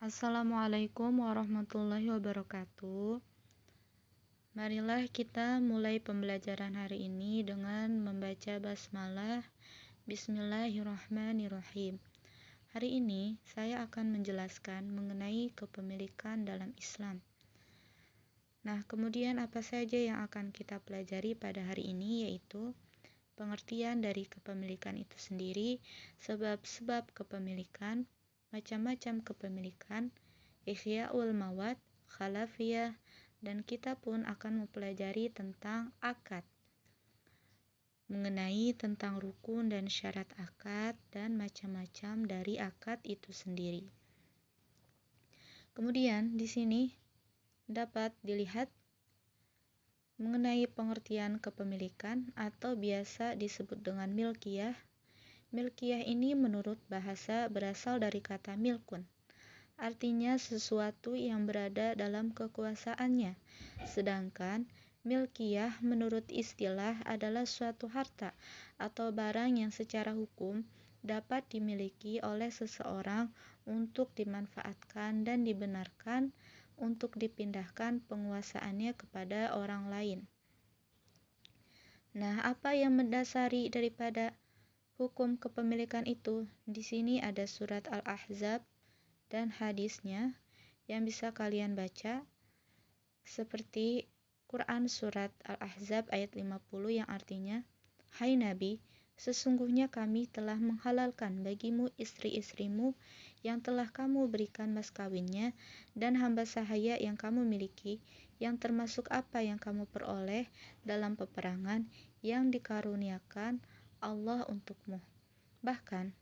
Assalamualaikum warahmatullahi wabarakatuh. Marilah kita mulai pembelajaran hari ini dengan membaca basmalah. Bismillahirrahmanirrahim. Hari ini saya akan menjelaskan mengenai kepemilikan dalam Islam. Nah, kemudian apa saja yang akan kita pelajari pada hari ini, yaitu pengertian dari kepemilikan itu sendiri, sebab-sebab kepemilikan, macam-macam kepemilikan, Ihya'ul Mawad, Khalafiyah, dan kita pun akan mempelajari tentang akad, mengenai tentang rukun dan syarat akad dan macam-macam dari akad itu sendiri. Kemudian di sini dapat dilihat mengenai pengertian kepemilikan atau biasa disebut dengan milkiyah. Milkiyah ini menurut bahasa berasal dari kata milkun. Artinya sesuatu yang berada dalam kekuasaannya. Sedangkan milkiyah menurut istilah adalah suatu harta atau barang yang secara hukum dapat dimiliki oleh seseorang untuk dimanfaatkan dan dibenarkan untuk dipindahkan penguasaannya kepada orang lain. Nah, apa yang mendasari daripada hukum kepemilikan itu? Di sini ada surat Al-Ahzab dan hadisnya yang bisa kalian baca, seperti Quran surat Al-Ahzab ayat 50 yang artinya, "Hai Nabi, sesungguhnya kami telah menghalalkan bagimu istri-istrimu yang telah kamu berikan mas kawinnya dan hamba sahaya yang kamu miliki, yang termasuk apa yang kamu peroleh dalam peperangan yang dikaruniakan Allah untukmu. Bahkan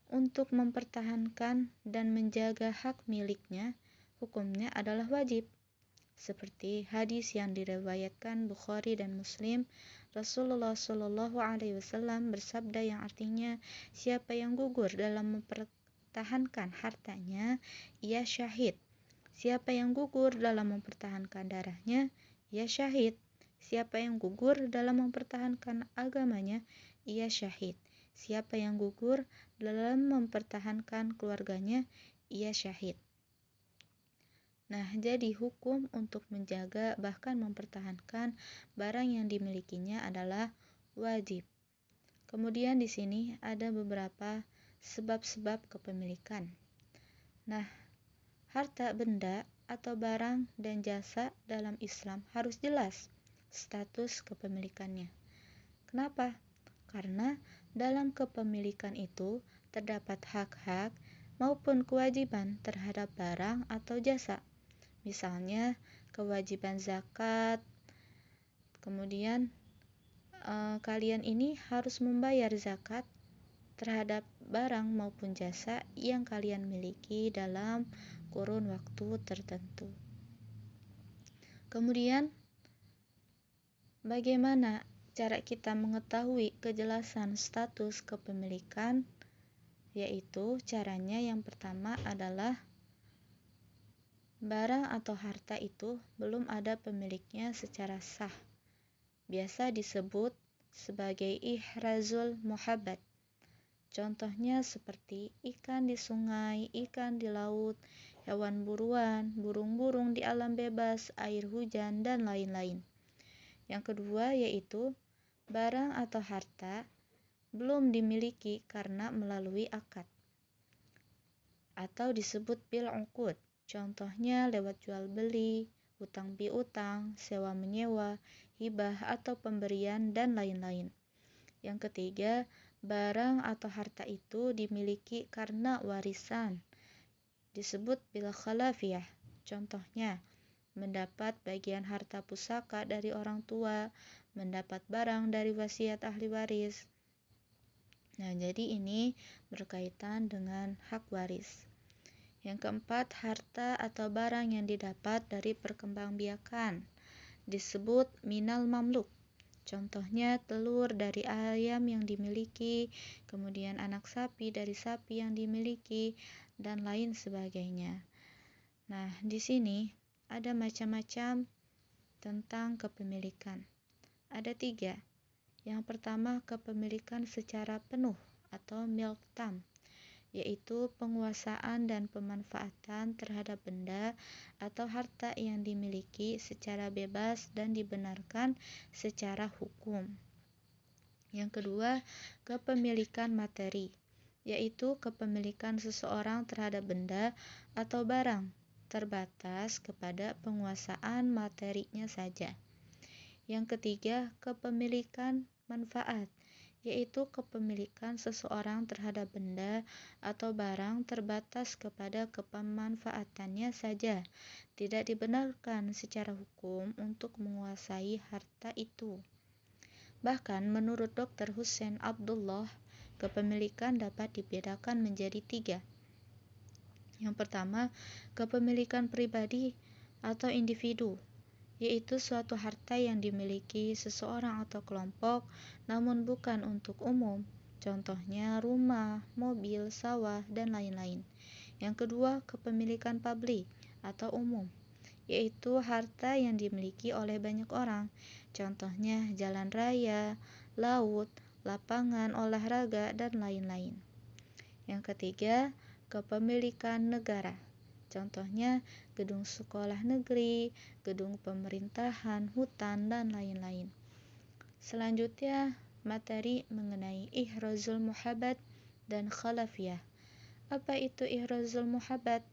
untuk mempertahankan dan menjaga hak miliknya, hukumnya adalah wajib." Seperti hadis yang diriwayatkan Bukhari dan Muslim, Rasulullah Shallallahu Alaihi Wasallam bersabda yang artinya, siapa yang gugur dalam mempertahankan hartanya, ia syahid. Siapa yang gugur dalam mempertahankan darahnya, ia syahid. Siapa yang gugur dalam mempertahankan agamanya, ia syahid. Siapa yang gugur dalam mempertahankan keluarganya, ia syahid. Nah, jadi hukum untuk menjaga bahkan mempertahankan barang yang dimilikinya adalah wajib. Kemudian di sini ada beberapa sebab-sebab kepemilikan. Nah, harta benda atau barang dan jasa dalam Islam harus jelas status kepemilikannya. Kenapa? Karena dalam kepemilikan itu terdapat hak-hak maupun kewajiban terhadap barang atau jasa. Misalnya kewajiban zakat, kemudian kalian ini harus membayar zakat terhadap barang maupun jasa yang kalian miliki dalam kurun waktu tertentu. Kemudian bagaimana cara kita mengetahui kejelasan status kepemilikan? Yaitu caranya yang pertama adalah barang atau harta itu belum ada pemiliknya secara sah. Biasa disebut sebagai ihrazul muhabbat. Contohnya seperti ikan di sungai, ikan di laut, hewan buruan, burung-burung di alam bebas, air hujan, dan lain-lain. Yang kedua yaitu barang atau harta belum dimiliki karena melalui akad atau disebut bil uqud. Contohnya lewat jual beli, hutang piutang, sewa menyewa, hibah atau pemberian dan lain-lain. Yang ketiga, barang atau harta itu dimiliki karena warisan, disebut bil khalafiyah. Contohnya mendapat bagian harta pusaka dari orang tua, mendapat barang dari wasiat ahli waris. Nah, jadi ini berkaitan dengan hak waris. Yang keempat, harta atau barang yang didapat dari perkembangbiakan, disebut minal mamluk. Contohnya telur dari ayam yang dimiliki, kemudian anak sapi dari sapi yang dimiliki, dan lain sebagainya. Nah, di sini ada macam-macam tentang kepemilikan. Ada 3. Yang pertama, kepemilikan secara penuh atau milk tam. yaitu penguasaan dan pemanfaatan terhadap benda atau harta yang dimiliki secara bebas dan dibenarkan secara hukum. Yang kedua, kepemilikan materi, yaitu kepemilikan seseorang terhadap benda atau barang terbatas kepada penguasaan materinya saja. Yang ketiga, kepemilikan manfaat, yaitu kepemilikan seseorang terhadap benda atau barang terbatas kepada kepemanfaatannya saja. Tidak dibenarkan secara hukum untuk menguasai harta itu. Bahkan menurut Dr. Hussein Abdullah, kepemilikan dapat dibedakan menjadi 3. Yang pertama, kepemilikan pribadi atau individu, yaitu suatu harta yang dimiliki seseorang atau kelompok, namun bukan untuk umum. Contohnya rumah, mobil, sawah, dan lain-lain. Yang kedua, kepemilikan publik atau umum, yaitu harta yang dimiliki oleh banyak orang. Contohnya jalan raya, laut, lapangan olahraga, dan lain-lain. Yang ketiga, kepemilikan negara. Contohnya gedung sekolah negeri, gedung pemerintahan, hutan, dan lain-lain. Selanjutnya, materi mengenai ihrazul muhabbat dan khalafiyah. Apa itu ihrazul muhabbat?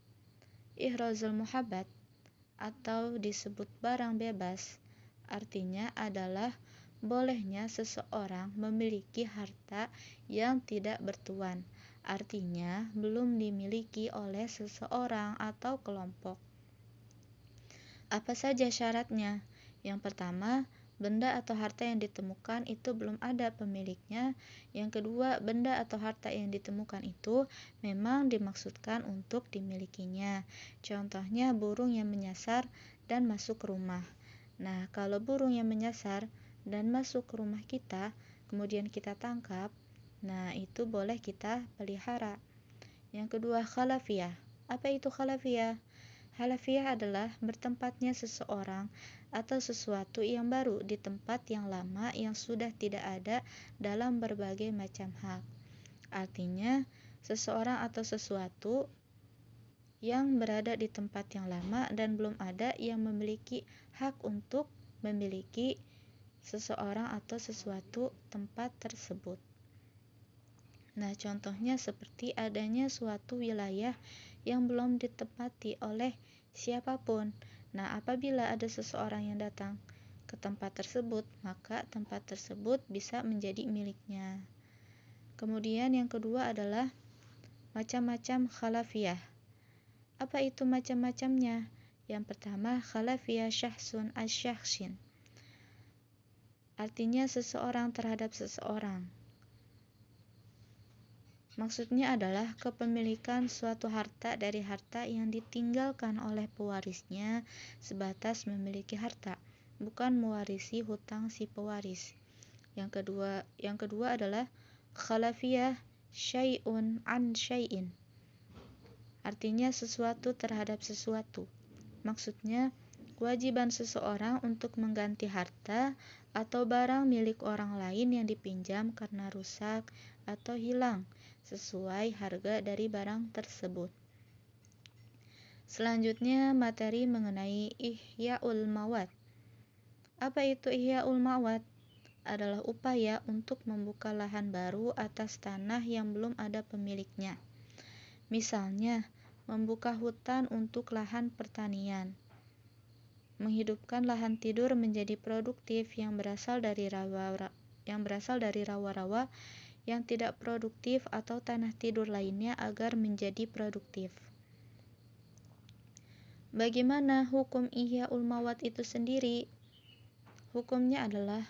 Ihrazul muhabbat atau disebut barang bebas, artinya adalah bolehnya seseorang memiliki harta yang tidak bertuan, artinya belum dimiliki oleh seseorang atau kelompok. Apa saja syaratnya? Yang pertama, benda atau harta yang ditemukan itu belum ada pemiliknya. Yang kedua, benda atau harta yang ditemukan itu memang dimaksudkan untuk dimilikinya. Contohnya burung yang menyasar dan masuk ke rumah. Nah, kalau burung yang menyasar dan masuk ke rumah kita, kemudian kita tangkap, nah itu boleh kita pelihara. Yang kedua, khalafiyah. Apa itu khalafiyah? Khalafiyah adalah bertempatnya seseorang atau sesuatu yang baru di tempat yang lama yang sudah tidak ada dalam berbagai macam hak. Artinya, seseorang atau sesuatu yang berada di tempat yang lama dan belum ada yang memiliki hak untuk memiliki seseorang atau sesuatu tempat tersebut. Nah, contohnya seperti adanya suatu wilayah yang belum ditempati oleh siapapun. Nah, apabila ada seseorang yang datang ke tempat tersebut, maka tempat tersebut bisa menjadi miliknya. Kemudian yang kedua adalah macam-macam khalafiyah. Apa itu macam-macamnya? Yang pertama, khalafiyah syahsun asy-syakhsin. Artinya seseorang terhadap seseorang. Maksudnya adalah kepemilikan suatu harta dari harta yang ditinggalkan oleh pewarisnya sebatas memiliki harta, bukan mewarisi hutang si pewaris. Yang kedua adalah khalafiyah syai'un an syai'in. Artinya sesuatu terhadap sesuatu. Maksudnya kewajiban seseorang untuk mengganti harta atau barang milik orang lain yang dipinjam karena rusak atau hilang sesuai harga dari barang tersebut. Selanjutnya, materi mengenai ihya'ul mawad. Apa itu ihya'ul mawad? Adalah upaya untuk membuka lahan baru atas tanah yang belum ada pemiliknya. Misalnya, membuka hutan untuk lahan pertanian. Menghidupkan lahan tidur menjadi produktif yang berasal dari rawa-rawa yang tidak produktif atau tanah tidur lainnya agar menjadi produktif. Bagaimana hukum ihya'ul mawad itu sendiri? Hukumnya adalah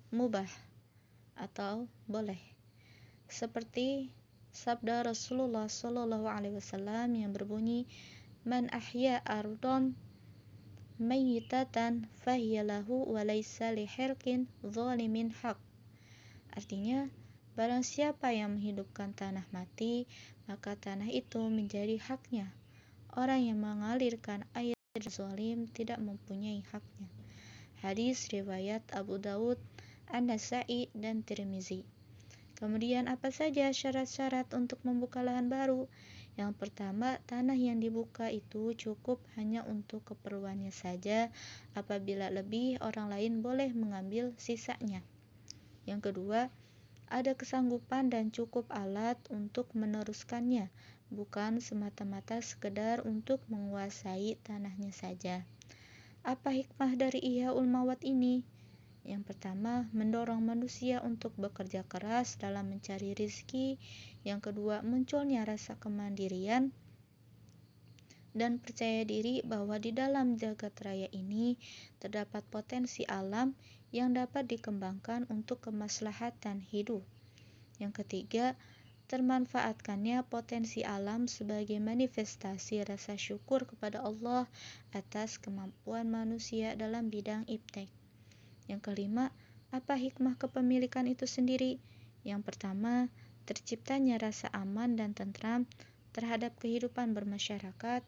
mubah atau boleh. Seperti sabda Rasulullah SAW yang berbunyi, "Man ahya ardon mayyitatan fahiya lahu wa laysa li hirqin zalimin haq." Artinya, barang siapa yang menghidupkan tanah mati, maka tanah itu menjadi haknya. Orang yang mengalirkan air zalim tidak mempunyai haknya. Hadis riwayat Abu Daud, An-Nasa'i, dan Tirmizi. Kemudian apa saja syarat-syarat untuk membuka lahan baru? Yang pertama, tanah yang dibuka itu cukup hanya untuk keperluannya saja. Apabila lebih, orang lain boleh mengambil sisanya. Yang kedua, ada kesanggupan dan cukup alat untuk meneruskannya, bukan semata-mata sekedar untuk menguasai tanahnya saja. Apa hikmah dari Ihyaul Mawad ini? Yang pertama, mendorong manusia untuk bekerja keras dalam mencari rizki. Yang kedua, munculnya rasa kemandirian dan percaya diri bahwa di dalam jagat raya ini terdapat potensi alam yang dapat dikembangkan untuk kemaslahatan hidup. Yang ketiga, termanfaatkannya potensi alam sebagai manifestasi rasa syukur kepada Allah atas kemampuan manusia dalam bidang iptek. Yang kelima, apa hikmah kepemilikan itu sendiri? Yang pertama, terciptanya rasa aman dan tentram terhadap kehidupan bermasyarakat.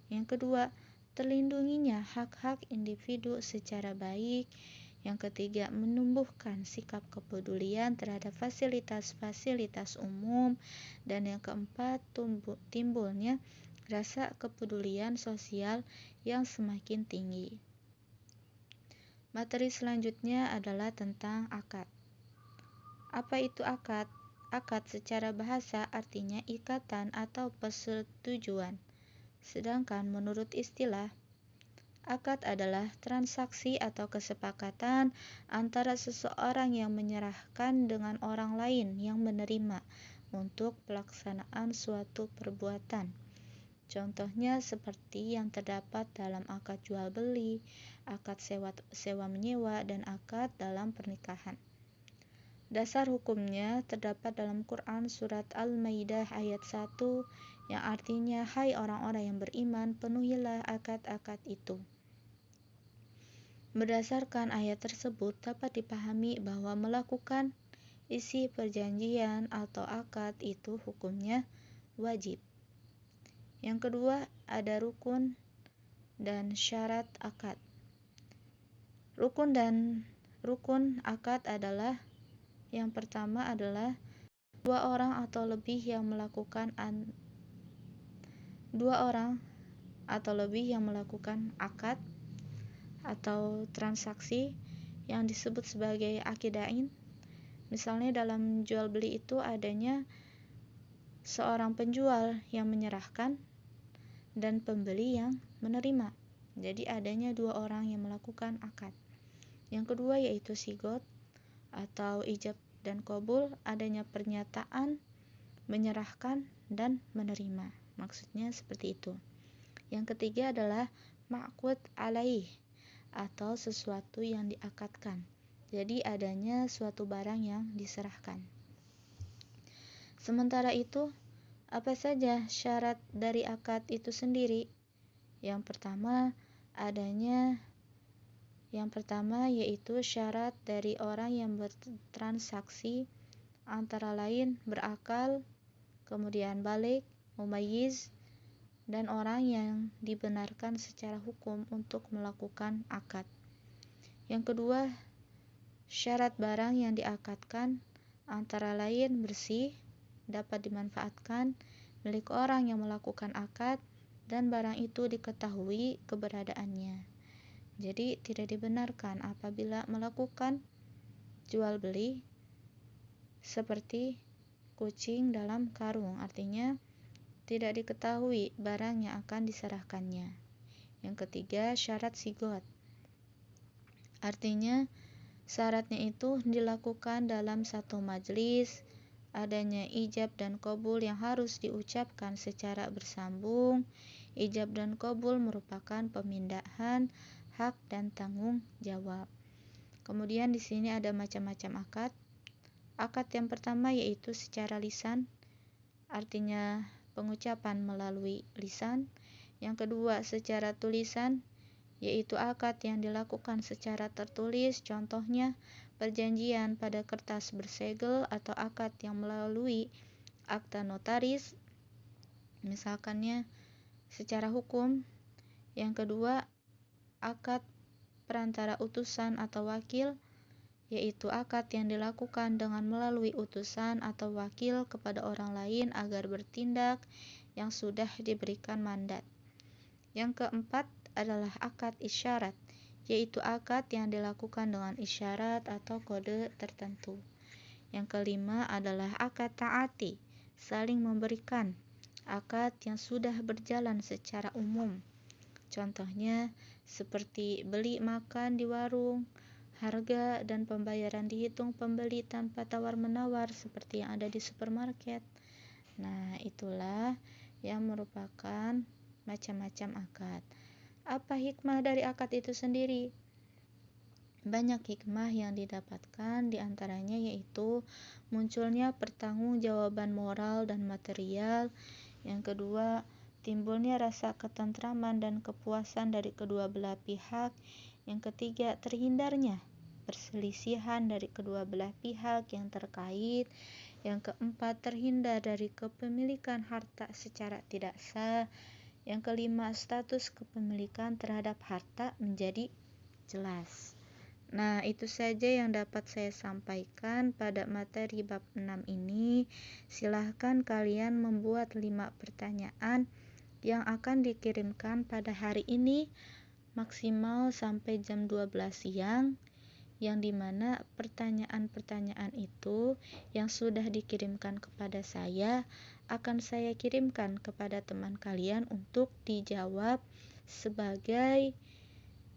Yang kedua, terlindunginya hak-hak individu secara baik. Yang ketiga, menumbuhkan sikap kepedulian terhadap fasilitas-fasilitas umum. Dan yang keempat, timbulnya rasa kepedulian sosial yang semakin tinggi. Materi selanjutnya adalah tentang akad. Apa itu akad? Akad secara bahasa artinya ikatan atau persetujuan. Sedangkan menurut istilah, akad adalah transaksi atau kesepakatan antara seseorang yang menyerahkan dengan orang lain yang menerima untuk pelaksanaan suatu perbuatan. Contohnya seperti yang terdapat dalam akad jual beli, akad sewa menyewa, dan akad dalam pernikahan. Dasar hukumnya terdapat dalam Quran surat Al-Maidah ayat 1 yang artinya, hai orang-orang yang beriman, penuhilah akad-akad itu. Berdasarkan ayat tersebut dapat dipahami bahwa melakukan isi perjanjian atau akad itu hukumnya wajib. Yang kedua, ada rukun dan syarat akad. Rukun akad adalah, yang pertama adalah dua orang atau lebih yang melakukan akad atau transaksi yang disebut sebagai akidain. Misalnya dalam jual beli itu adanya seorang penjual yang menyerahkan dan pembeli yang menerima. Jadi adanya dua orang yang melakukan akad. Yang kedua yaitu sigot atau ijab dan qabul, adanya pernyataan menyerahkan dan menerima. Maksudnya seperti itu. Yang ketiga adalah ma'qud alaih atau sesuatu yang diakadkan. Jadi adanya suatu barang yang diserahkan. Sementara itu, apa saja syarat dari akad itu sendiri? Yang pertama yaitu syarat dari orang yang bertransaksi antara lain berakal, kemudian balik, mumayyiz, dan orang yang dibenarkan secara hukum untuk melakukan akad. Yang kedua, syarat barang yang diakadkan antara lain bersih, dapat dimanfaatkan, milik orang yang melakukan akad, dan barang itu diketahui keberadaannya. Jadi tidak dibenarkan apabila melakukan jual beli seperti kucing dalam karung, artinya tidak diketahui barang yang akan diserahkannya. Yang ketiga, syarat sigot. Artinya syaratnya itu dilakukan dalam satu majelis, adanya ijab dan qabul yang harus diucapkan secara bersambung. Ijab dan qabul merupakan pemindahan hak dan tanggung jawab. Kemudian di sini ada macam-macam akad. Akad yang pertama yaitu secara lisan, artinya pengucapan melalui lisan. Yang kedua secara tulisan, yaitu akad yang dilakukan secara tertulis, contohnya perjanjian pada kertas bersegel atau akad yang melalui akta notaris, misalkannya secara hukum. Yang kedua, akad perantara utusan atau wakil, yaitu akad yang dilakukan dengan melalui utusan atau wakil kepada orang lain agar bertindak yang sudah diberikan mandat. Yang keempat adalah akad isyarat, yaitu akad yang dilakukan dengan isyarat atau kode tertentu. Yang kelima adalah akad ta'ati, saling memberikan, akad yang sudah berjalan secara umum. Contohnya seperti beli makan di warung, harga dan pembayaran dihitung pembeli tanpa tawar-menawar seperti yang ada di supermarket. Nah, itulah yang merupakan macam-macam akad. Apa hikmah dari akad itu sendiri? Banyak hikmah yang didapatkan, diantaranya yaitu munculnya pertanggungjawaban moral dan material. Yang kedua, timbulnya rasa ketentraman dan kepuasan dari kedua belah pihak. Yang ketiga, terhindarnya perselisihan dari kedua belah pihak yang terkait. Yang keempat, terhindar dari kepemilikan harta secara tidak sah. Yang kelima, status kepemilikan terhadap harta menjadi jelas. Nah, itu saja yang dapat saya sampaikan pada materi bab 6 ini. Silahkan kalian membuat 5 pertanyaan yang akan dikirimkan pada hari ini maksimal sampai jam 12 siang, yang dimana pertanyaan-pertanyaan itu yang sudah dikirimkan kepada saya akan saya kirimkan kepada teman kalian untuk dijawab sebagai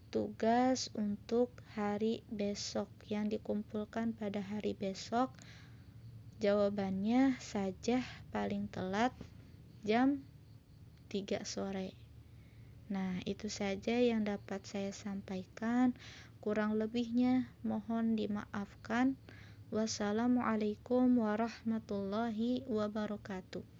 tugas untuk hari besok yang dikumpulkan pada hari besok. Jawabannya saja paling telat jam 3 sore. Nah, itu saja yang dapat saya sampaikan. Kurang lebihnya mohon dimaafkan. Wassalamualaikum warahmatullahi wabarakatuh.